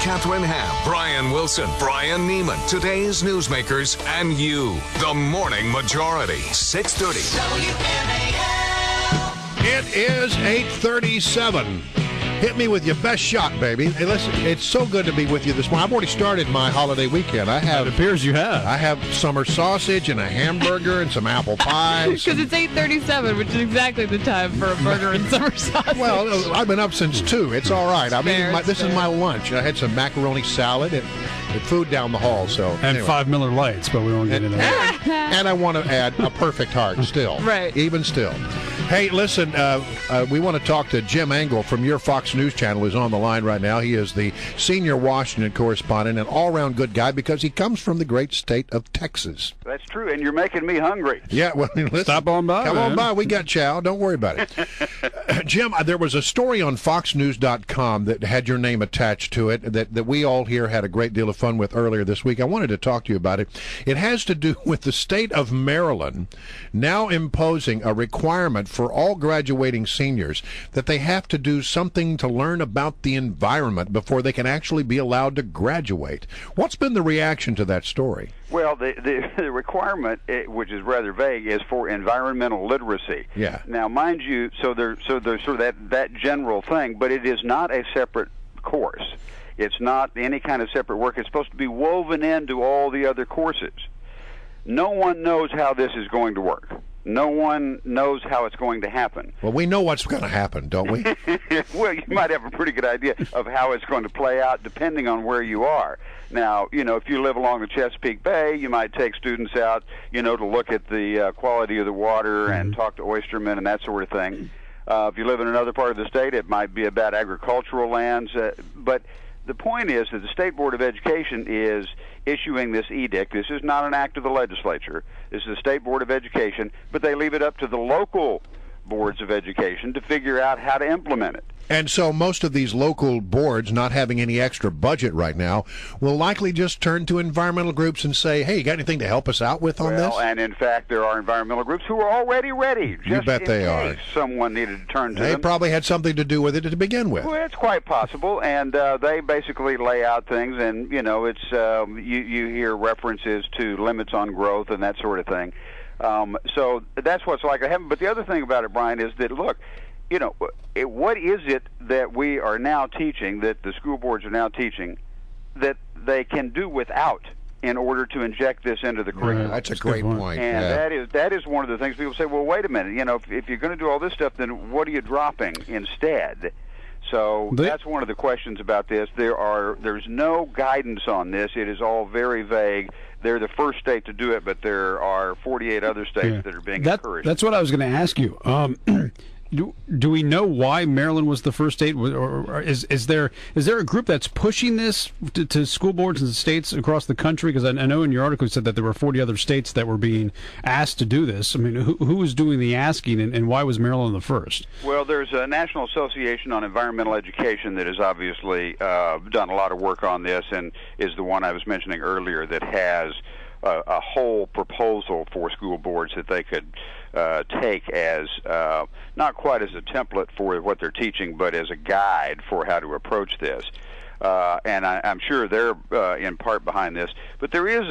Catherine Ham, Brian Wilson, Brian Neiman, today's newsmakers, and you. The Morning Majority, 630. WMAL. It is 8:37. Hit me with your best shot, baby. Hey, listen, it's so good to be with you this morning. I've already started my holiday weekend. It appears you have. I have summer sausage and a hamburger and some apple pies. Because it's 8:37, which is exactly the time for a burger and summer sausage. Well, I've been up since 2. It's all right. I'm eating this is my lunch. I had some macaroni salad and food down the hall. So And anyway. 5 Miller Lights, but we won't get into that. And I want to add a perfect heart still. Right. Even still. Hey, listen, we want to talk to Jim Engel from your Fox News channel, who's on the line right now. He is the senior Washington correspondent, an all-around good guy because he comes from the great state of Texas. That's true, and you're making me hungry. Yeah, well, listen. Stop on by, Come man. on by. We got chow. Don't worry about it. Jim, there was a story on FoxNews.com that had your name attached to it that we all here had a great deal of fun with earlier this week. I wanted to talk to you about it. It has to do with the state of Maryland now imposing a requirement for all graduating seniors that they have to do something to learn about the environment before they can actually be allowed to graduate. What's been the reaction to that story? Well, the requirement, which is rather vague, is for environmental literacy. Yeah. Now, mind you, so there's sort of that general thing, but it is not a separate course. It's not any kind of separate work. It's supposed to be woven into all the other courses. No one knows how this is going to work. No one knows how it's going to happen. Well, we know what's going to happen, don't we? Well, you might have a pretty good idea of how it's going to play out depending on where you are. Now, if you live along the Chesapeake Bay, you might take students out, to look at the quality of the water and talk to oystermen and that sort of thing. If you live in another part of the state, it might be about agricultural lands. But the point is that the State Board of Education is issuing this edict. This is not an act of the legislature. This is the State Board of Education, but they leave it up to the local boards of education to figure out how to implement it. And so most of these local boards, not having any extra budget right now, will likely just turn to environmental groups and say, hey, you got anything to help us out with on this? Well, and in fact, there are environmental groups who are already ready. You bet they are. In case someone needed to turn to They them. probably had something to do with it to begin with. Well, it's quite possible, and they basically lay out things, and it's you hear references to limits on growth and that sort of thing. So that's what's like. But the other thing about it, Brian, is that look, what is it that we are now teaching, that the school boards are now teaching, that they can do without in order to inject this into the curriculum? That's a great point. And Yeah. that is one of the things people say, well, wait a minute, if you're going to do all this stuff, then what are you dropping instead? So that's one of the questions about this. There's no guidance on this. It is all very vague. They're the first state to do it, but there are 48 other states that are being encouraged. That's what I was going to ask you. Do we know why Maryland was the first state, or is there a group that's pushing this to school boards and states across the country? Because I know in your article you said that there were 40 other states that were being asked to do this. I mean, who was doing the asking, and why was Maryland the first? Well, there's a National Association on Environmental Education that has obviously done a lot of work on this, and is the one I was mentioning earlier that has a whole proposal for school boards that they could take as not quite as a template for what they're teaching, but as a guide for how to approach this. And I'm sure they're in part behind this. But there is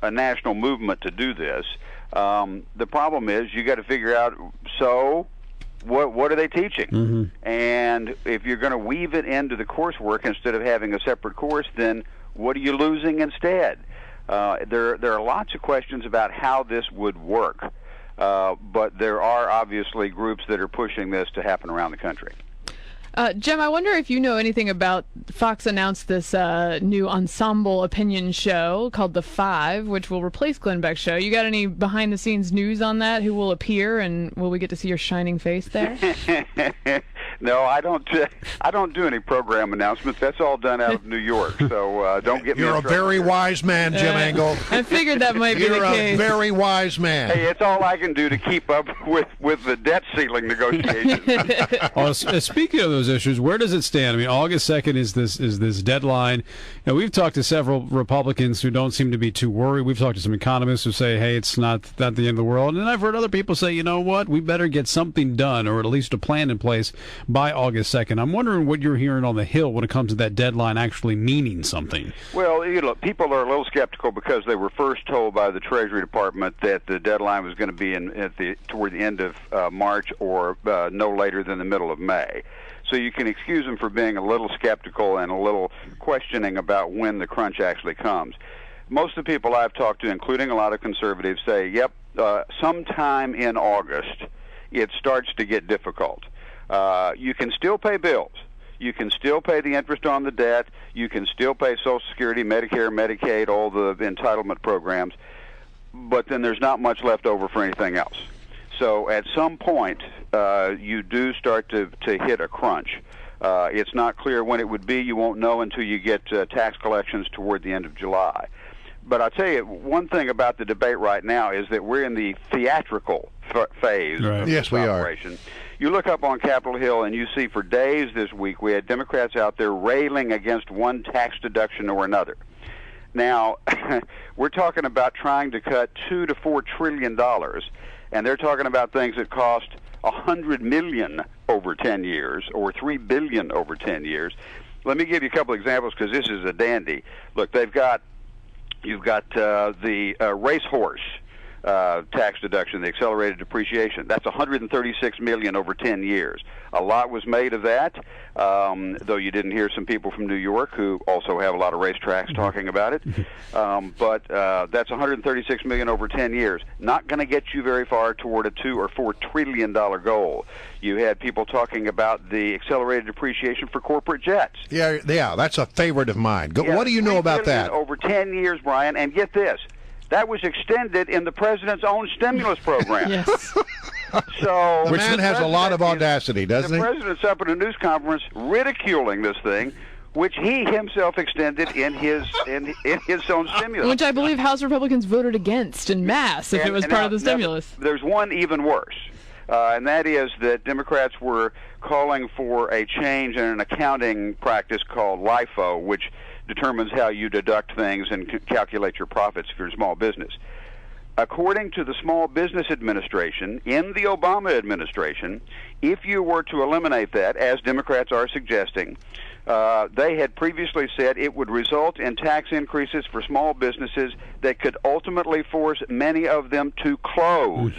a national movement to do this. The problem is you got to figure out, so what are they teaching? Mm-hmm. And if you're going to weave it into the coursework instead of having a separate course, then what are you losing instead? There are lots of questions about how this would work, but there are obviously groups that are pushing this to happen around the country. Jim, I wonder if you know anything about, Fox announced this new ensemble opinion show called The Five, which will replace Glenn Beck's show. You got any behind-the-scenes news on that? Who will appear, and will we get to see your shining face there? No, I don't do any program announcements. That's all done out of New York, so don't get me in trouble. You're a very wise man, Jim Engel. I figured that might be the case. You're a very wise man. Hey, it's all I can do to keep up with the debt ceiling negotiations. Speaking of those issues, where does it stand? I mean, August 2nd is this deadline. Now, we've talked to several Republicans who don't seem to be too worried. We've talked to some economists who say, hey, it's not the end of the world. And then I've heard other people say, you know what, we better get something done, or at least a plan in place by August 2nd. I'm wondering what you're hearing on the Hill when it comes to that deadline actually meaning something. Well, people are a little skeptical because they were first told by the Treasury Department that the deadline was going to be toward the end of March or no later than the middle of May. So you can excuse them for being a little skeptical and a little questioning about when the crunch actually comes. Most of the people I've talked to, including a lot of conservatives, say, yep, sometime in August it starts to get difficult. You can still pay bills. You can still pay the interest on the debt. You can still pay Social Security, Medicare, Medicaid, all the entitlement programs. But then there's not much left over for anything else. So at some point, you do start to hit a crunch. It's not clear when it would be. You won't know until you get tax collections toward the end of July. But I'll tell you, one thing about the debate right now is that we're in the theatrical phase of yes, this operation. You look up on Capitol Hill and you see for days this week we had Democrats out there railing against one tax deduction or another. Now, we're talking about trying to cut $2 to $4 trillion, and they're talking about things that cost $100 million over 10 years or $3 billion over 10 years. Let me give you a couple examples because this is a dandy. Look, you've got the racehorse tax deduction, the accelerated depreciation. That's $136 million over 10 years. A lot was made of that, though you didn't hear some people from New York who also have a lot of racetracks talking about it. But that's $136 million over 10 years. Not going to get you very far toward a $2 or $4 trillion goal. You had people talking about the accelerated depreciation for corporate jets. Yeah, that's a favorite of mine. What do you know about that? Over 10 years, Brian, and get this. That was extended in the president's own stimulus program. Yes. So the man has a lot of audacity, doesn't he? The president's up at a news conference ridiculing this thing, which he himself extended in his own stimulus. Which I believe House Republicans voted against en masse if it was part of the stimulus. There's one even worse, and that is that Democrats were calling for a change in an accounting practice called LIFO, which determines how you deduct things and calculate your profits if you're a small business. According to the Small Business Administration, in the Obama administration, if you were to eliminate that, as Democrats are suggesting, they had previously said it would result in tax increases for small businesses that could ultimately force many of them to close.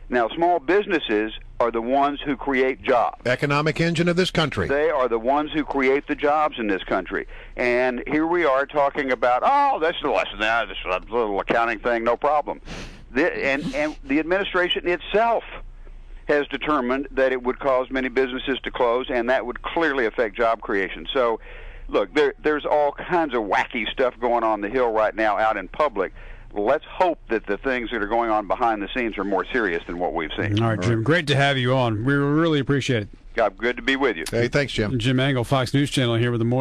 Now, small businesses are the ones who create jobs. Economic engine of this country. They are the ones who create the jobs in this country. And here we are talking about, this is less than that, this is a little accounting thing, no problem. And the administration itself has determined that it would cause many businesses to close, and that would clearly affect job creation. So, look, there's all kinds of wacky stuff going on the Hill right now out in public. Let's hope that the things that are going on behind the scenes are more serious than what we've seen. All right, Jim. Great to have you on. We really appreciate it. Good to be with you. Hey, thanks, Jim. Jim Angle, Fox News Channel, here with the morning.